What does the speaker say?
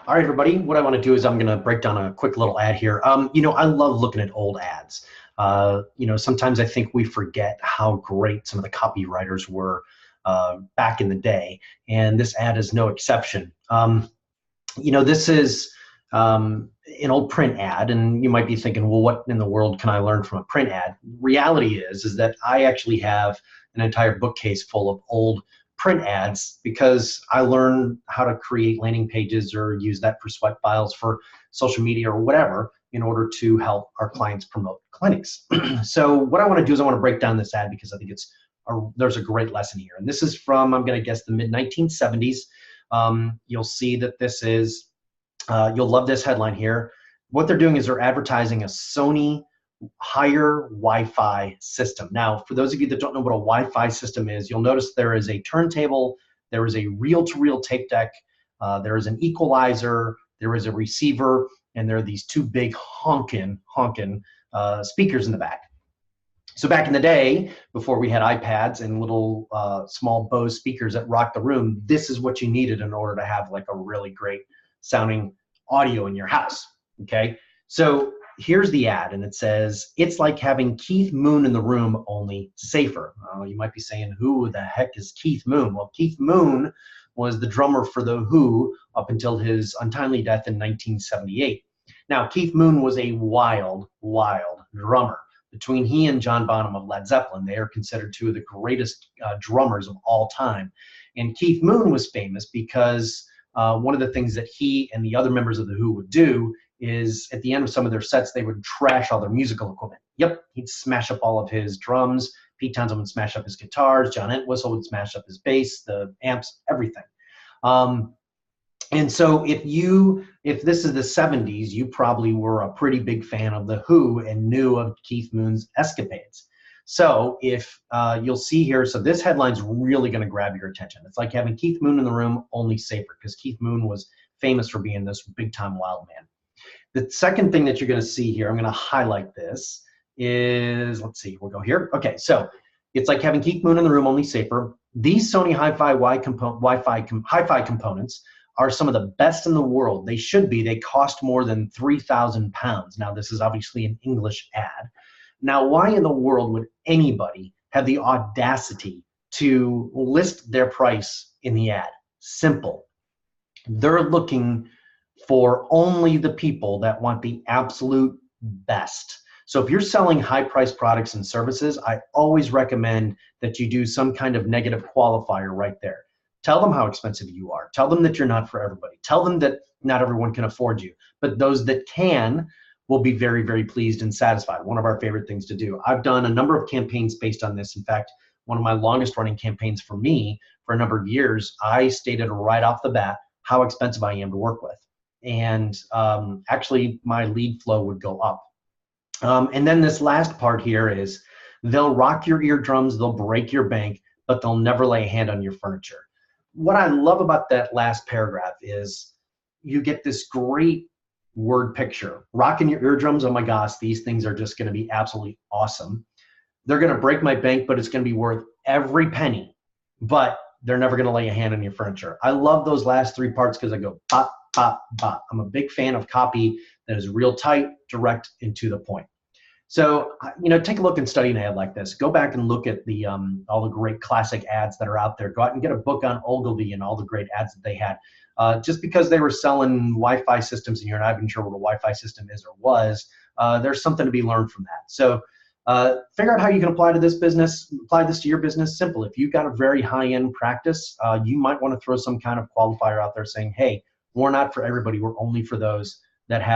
All right, everybody, what I want to do is I'm going to break down a quick little ad here. I love looking at old ads. Sometimes I think we forget how great some of the copywriters were back in the day, and this ad is no exception. This is an old print ad, and you might be thinking, well, what in the world can I learn from a print ad? Reality is that I actually have an entire bookcase full of old print ads because I learned how to create landing pages or use that for sweat files for social media or whatever in order to help our clients promote clinics. So what I want to do is I want to break down this ad because I think there's a great lesson here. And this is from, I'm going to guess, the mid-1970s. You'll see that this is, you'll love this headline here. What they're doing is they're advertising a Sony higher Wi-Fi system. Now, for those of you that don't know what a Wi-Fi system is, you'll notice there is a turntable, there is a reel-to-reel tape deck, there is an equalizer, there is a receiver, and there are these two big honkin' speakers in the back. So back in the day, before we had iPads and little small Bose speakers that rocked the room, this is what you needed in order to have like a really great sounding audio in your house, okay? So here's the ad, and it says, it's like having Keith Moon in the room, only safer. You might be saying, who the heck is Keith Moon? Well, Keith Moon was the drummer for The Who up until his untimely death in 1978. Now, Keith Moon was a wild drummer. Between he and John Bonham of Led Zeppelin, they are considered two of the greatest drummers of all time. And Keith Moon was famous because one of the things that he and the other members of The Who would do is at the end of some of their sets, they would trash all their musical equipment. Yep, he'd smash up all of his drums. Pete Townsend would smash up his guitars. John Entwistle would smash up his bass, the amps, everything. And so if this is the 70s, you probably were a pretty big fan of The Who and knew of Keith Moon's escapades. So if you'll see here, so this headline's really going to grab your attention. It's like having Keith Moon in the room, only safer, because Keith Moon was famous for being this big-time wild man. The second thing that you're going to see here, I'm going to highlight this, is, let's see, we'll go here. Okay, so it's like having Keith Moon in the room, only safer. These Sony hi-fi components are some of the best in the world. They should be. They cost more than 3,000 pounds. Now, this is obviously an English ad. Now, why in the world would anybody have the audacity to list their price in the ad? Simple. They're looking for only the people that want the absolute best. So if you're selling high-priced products and services, I always recommend that you do some kind of negative qualifier right there. Tell them how expensive you are. Tell them that you're not for everybody. Tell them that not everyone can afford you, but those that can will be very, very pleased and satisfied. One of our favorite things to do. I've done a number of campaigns based on this. In fact, one of my longest running campaigns for me for a number of years, I stated right off the bat how expensive I am to work with. And actually my lead flow would go up. And then this last part here is, they'll rock your eardrums, they'll break your bank, but they'll never lay a hand on your furniture. What I love about that last paragraph is you get this great word picture. Rocking your eardrums, oh my gosh, these things are just gonna be absolutely awesome. They're gonna break my bank, but it's gonna be worth every penny, but they're never gonna lay a hand on your furniture. I love those last three parts because I go bop, bop, bop. I'm a big fan of copy that is real tight, direct, and to the point. So, take a look and study an ad like this. Go back and look at the all the great classic ads that are out there. Go out and get a book on Ogilvy and all the great ads that they had. Just because they were selling Wi-Fi systems and you're not even sure what a Wi-Fi system is or was, there's something to be learned from that. So figure out how you can apply this to your business. Simple. If you've got a very high-end practice, you might want to throw some kind of qualifier out there saying, hey, we're not for everybody. We're only for those that have